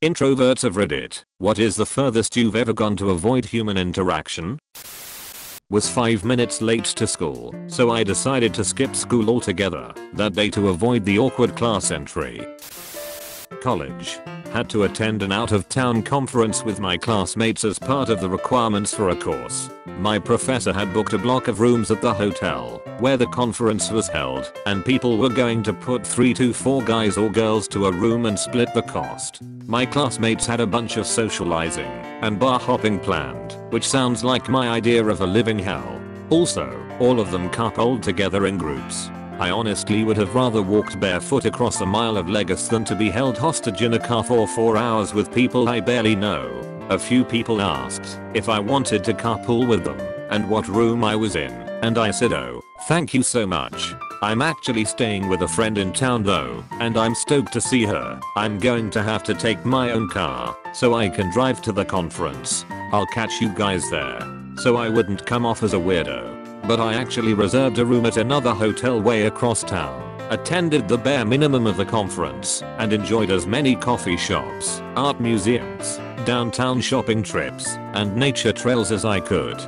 Introverts of Reddit, what is the furthest you've ever gone to avoid human interaction? Was 5 minutes late to school, so I decided to skip school altogether that day to avoid the awkward class entry. College. Had to attend an out-of-town conference with my classmates as part of the requirements for a course. My professor had booked a block of rooms at the hotel where the conference was held, and people were going to put 3 to 4 guys or girls to a room and split the cost. My classmates had a bunch of socializing and bar hopping planned, which sounds like my idea of a living hell. Also, all of them coupled together in groups. I honestly would have rather walked barefoot across a mile of Lagos than to be held hostage in a car for 4 hours with people I barely know. A few people asked if I wanted to carpool with them and what room I was in, and I said, oh, thank you so much. I'm actually staying with a friend in town though, and I'm stoked to see her. I'm going to have to take my own car so I can drive to the conference. I'll catch you guys there. So I wouldn't come off as a weirdo. But I actually reserved a room at another hotel way across town, attended the bare minimum of the conference, and enjoyed as many coffee shops, art museums, downtown shopping trips, and nature trails as I could.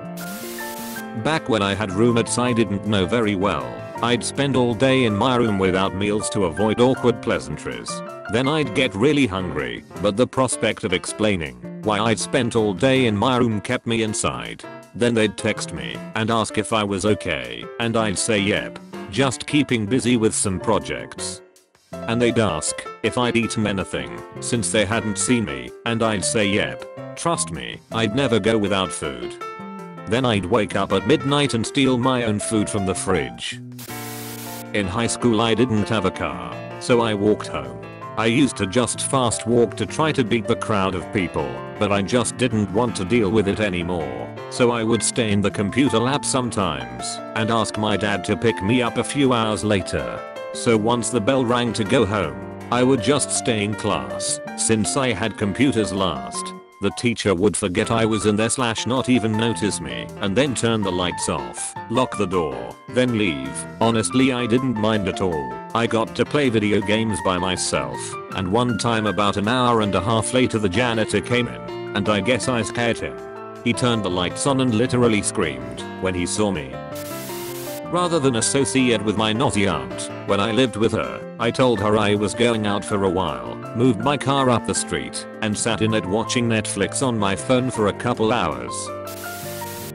Back when I had roommates I didn't know very well, I'd spend all day in my room without meals to avoid awkward pleasantries. Then I'd get really hungry, but the prospect of explaining why I'd spent all day in my room kept me inside. Then they'd text me and ask if I was okay, and I'd say yep, just keeping busy with some projects. And they'd ask if I'd eaten anything since they hadn't seen me, and I'd say yep, trust me, I'd never go without food. Then I'd wake up at midnight and steal my own food from the fridge. In high school I didn't have a car, so I walked home. I used to just fast walk to try to beat the crowd of people, but I just didn't want to deal with it anymore. So I would stay in the computer lab sometimes and ask my dad to pick me up a few hours later. So once the bell rang to go home, I would just stay in class since I had computers last. The teacher would forget I was in there / not even notice me, and then turn the lights off, lock the door, then leave. Honestly I didn't mind at all. I got to play video games by myself, and one time about an hour and a half later the janitor came in, and I guess I scared him. He turned the lights on and literally screamed when he saw me. Rather than associate with my naughty aunt, when I lived with her, I told her I was going out for a while, moved my car up the street, and sat in it watching Netflix on my phone for a couple hours.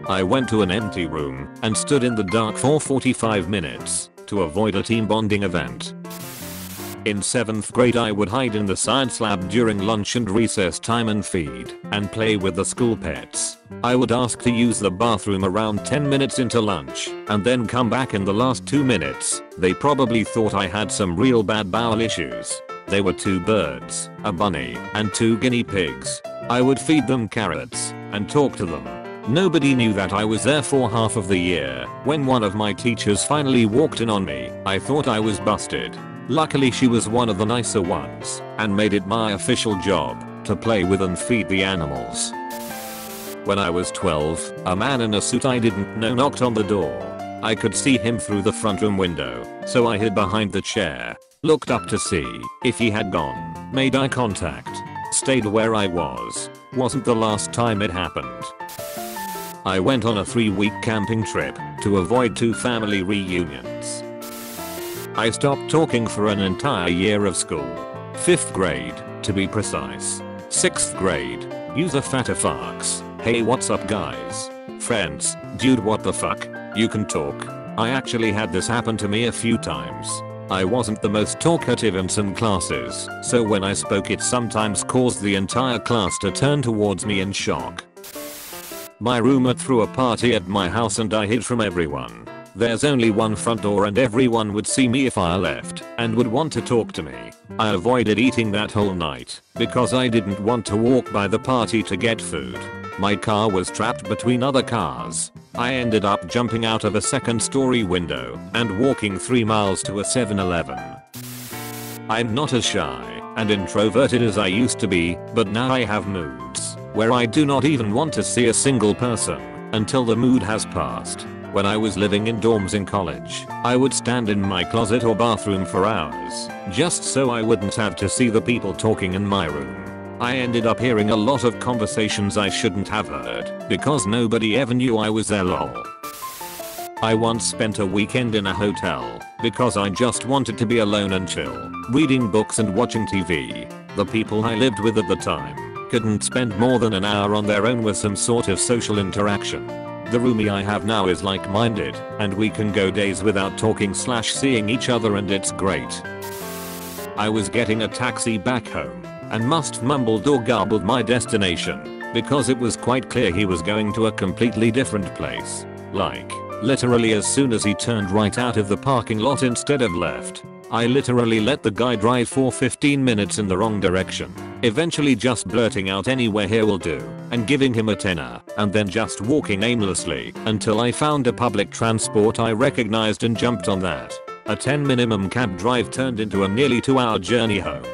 I went to an empty room and stood in the dark for 45 minutes to avoid a team bonding event. In 7th grade I would hide in the science lab during lunch and recess time and feed and play with the school pets. I would ask to use the bathroom around 10 minutes into lunch and then come back in the last 2 minutes. They probably thought I had some real bad bowel issues. They were 2 birds, a bunny, and 2 guinea pigs. I would feed them carrots and talk to them. Nobody knew that I was there for half of the year. When one of my teachers finally walked in on me, I thought I was busted. Luckily she was one of the nicer ones and made it my official job to play with and feed the animals. When I was 12, a man in a suit I didn't know knocked on the door. I could see him through the front room window, so I hid behind the chair, looked up to see if he had gone, made eye contact, stayed where I was. Wasn't the last time it happened. I went on a 3-week camping trip to avoid 2 family reunions. I stopped talking for an entire year of school. 5th grade, to be precise. 6th grade, use a fatterfucks. Hey what's up guys? Friends, dude what the fuck? You can talk. I actually had this happen to me a few times. I wasn't the most talkative in some classes, so when I spoke it sometimes caused the entire class to turn towards me in shock. My roommate threw a party at my house and I hid from everyone. There's only one front door and everyone would see me if I left and would want to talk to me. I avoided eating that whole night because I didn't want to walk by the party to get food. My car was trapped between other cars. I ended up jumping out of a 2nd-story window and walking 3 miles to a 7-Eleven. I'm not as shy and introverted as I used to be, but now I have moods where I do not even want to see a single person until the mood has passed. When I was living in dorms in college, I would stand in my closet or bathroom for hours, just so I wouldn't have to see the people talking in my room. I ended up hearing a lot of conversations I shouldn't have heard because nobody ever knew I was there lol. I once spent a weekend in a hotel because I just wanted to be alone and chill, reading books and watching TV. The people I lived with at the time couldn't spend more than an hour on their own with some sort of social interaction. The roomie I have now is like-minded and we can go days without talking/seeing each other and it's great. I was getting a taxi back home and must mumbled or garbled my destination because it was quite clear he was going to a completely different place. Like, literally as soon as he turned right out of the parking lot instead of left. I literally let the guy drive for 15 minutes in the wrong direction, eventually just blurting out anywhere here will do and giving him a tenner and then just walking aimlessly until I found a public transport I recognized and jumped on that. A 10 minimum cab drive turned into a nearly 2-hour journey home.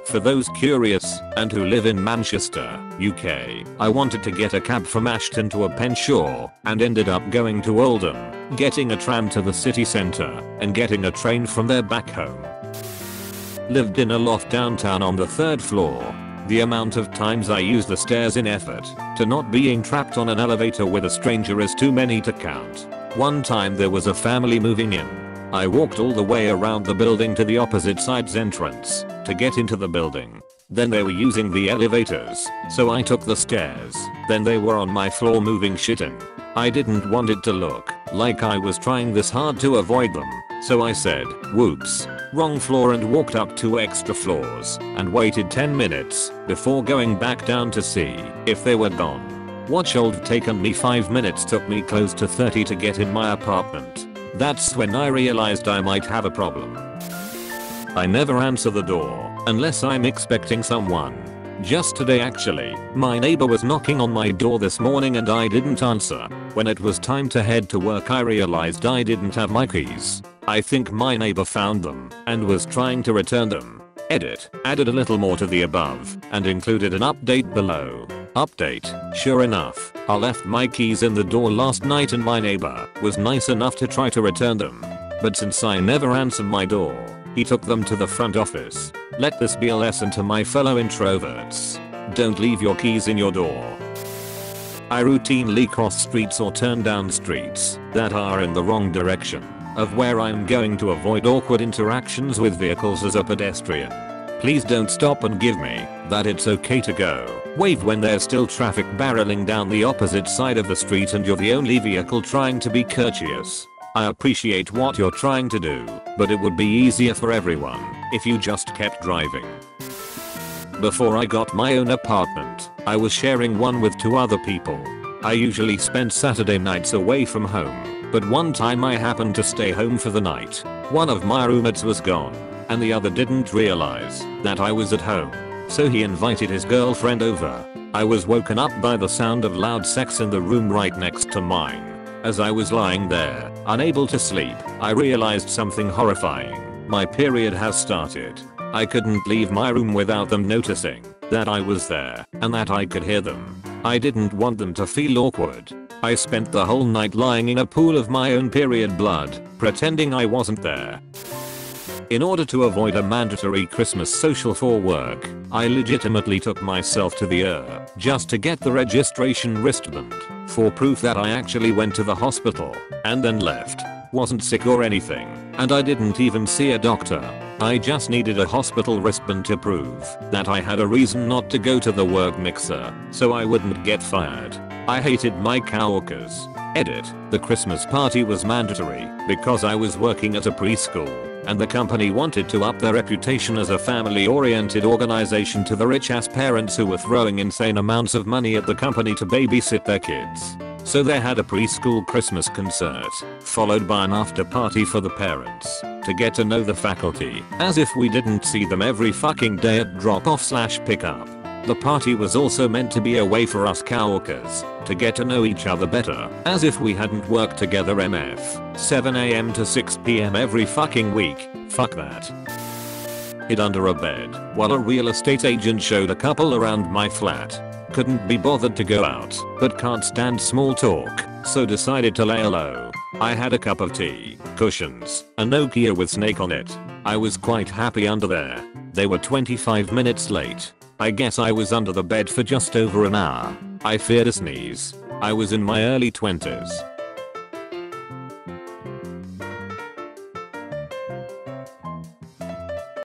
For those curious and who live in Manchester, UK, I wanted to get a cab from Ashton to a Penshaw and ended up going to Oldham, getting a tram to the city centre and getting a train from there back home. Lived in a loft downtown on the 3rd floor. The amount of times I used the stairs in effort to not being trapped on an elevator with a stranger is too many to count. One time there was a family moving in. I walked all the way around the building to the opposite side's entrance to get into the building. Then they were using the elevators, so I took the stairs. Then they were on my floor moving shit in. I didn't want it to look like I was trying this hard to avoid them, so I said, whoops, wrong floor and walked up 2 extra floors and waited 10 minutes before going back down to see if they were gone. What should have taken me 5 minutes took me close to 30 to get in my apartment. That's when I realized I might have a problem. I never answer the door unless I'm expecting someone. Just today actually, my neighbor was knocking on my door this morning and I didn't answer. When it was time to head to work I realized I didn't have my keys. I think my neighbor found them and was trying to return them. Edit, added a little more to the above and included an update below. Update, sure enough, I left my keys in the door last night and my neighbor was nice enough to try to return them. But since I never answer my door, he took them to the front office. Let this be a lesson to my fellow introverts. Don't leave your keys in your door. I routinely cross streets or turn down streets that are in the wrong direction of where I'm going to avoid awkward interactions with vehicles as a pedestrian. Please don't stop and give me that it's okay to go. Wave when there's still traffic barreling down the opposite side of the street and you're the only vehicle trying to be courteous. I appreciate what you're trying to do, but it would be easier for everyone if you just kept driving. Before I got my own apartment, I was sharing one with 2 other people. I usually spend Saturday nights away from home, but one time I happened to stay home for the night. One of my roommates was gone, and the other didn't realize that I was at home. So he invited his girlfriend over. I was woken up by the sound of loud sex in the room right next to mine. As I was lying there, unable to sleep, I realized something horrifying. My period has started. I couldn't leave my room without them noticing that I was there and that I could hear them. I didn't want them to feel awkward. I spent the whole night lying in a pool of my own period blood, pretending I wasn't there. In order to avoid a mandatory Christmas social for work, I legitimately took myself to the just to get the registration wristband for proof that I actually went to the hospital and then left. Wasn't sick or anything, and I didn't even see a doctor. I just needed a hospital wristband to prove that I had a reason not to go to the work mixer so I wouldn't get fired. I hated my coworkers. Edit, the Christmas party was mandatory because I was working at a preschool and the company wanted to up their reputation as a family-oriented organization to the rich-ass parents who were throwing insane amounts of money at the company to babysit their kids. So they had a preschool Christmas concert, followed by an after party for the parents, to get to know the faculty, as if we didn't see them every fucking day at drop-off/pickup. The party was also meant to be a way for us coworkers to get to know each other better, as if we hadn't worked together MF 7 AM to 6 PM every fucking week. Fuck that. Hid under a bed while a real estate agent showed a couple around my flat. Couldn't be bothered to go out, but can't stand small talk, so decided to lay low. I had a cup of tea, cushions, a Nokia with Snake on it. I was quite happy under there. They were 25 minutes late. I guess I was under the bed for just over an hour. I feared a sneeze. I was in my early 20s.